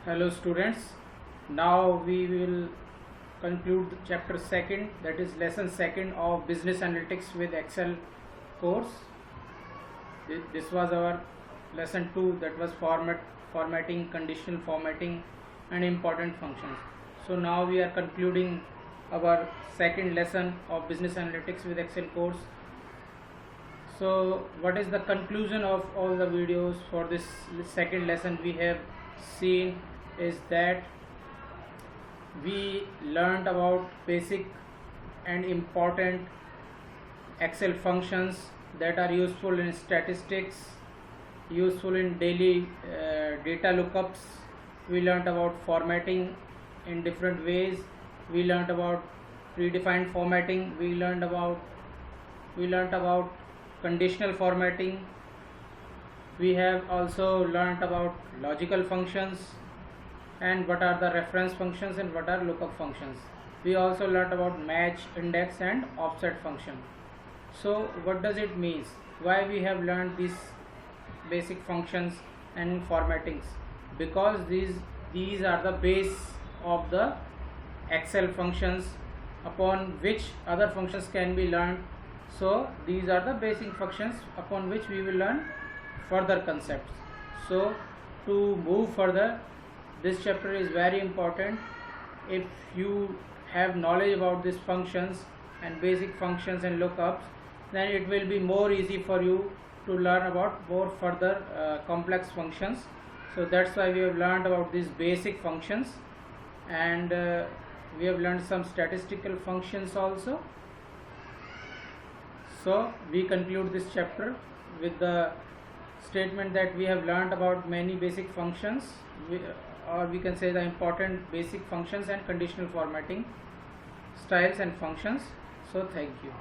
Hello students, now we will conclude the chapter 2nd, that is lesson 2nd of business analytics with Excel course. This was our lesson 2, that was formatting, conditional formatting and important functions. So now we are concluding our second lesson of business analytics with Excel course. So what is the conclusion of all the videos for this second lesson? We have seen is that we learned about basic and important Excel functions that are useful in statistics, useful in daily data lookups. We learned about formatting in different ways. We learned about predefined formatting. We learned about conditional formatting. We have also learned about logical functions and what are the reference functions and what are lookup functions. We also learned about match, index and offset function. So what does it mean? Why we have learned these basic functions and formattings? Because these are the base of the Excel functions upon which other functions can be learned. So these are the basic functions upon which we will learn further concepts. So to move further, this chapter is very important. If you have knowledge about these functions and basic functions and lookups, then it will be more easy for you to learn about more further complex functions. So that's why we have learned about these basic functions, and we have learned some statistical functions also. So we conclude this chapter with the statement that we have learned about many basic functions, or we can say the important basic functions and conditional formatting styles and functions. So thank you.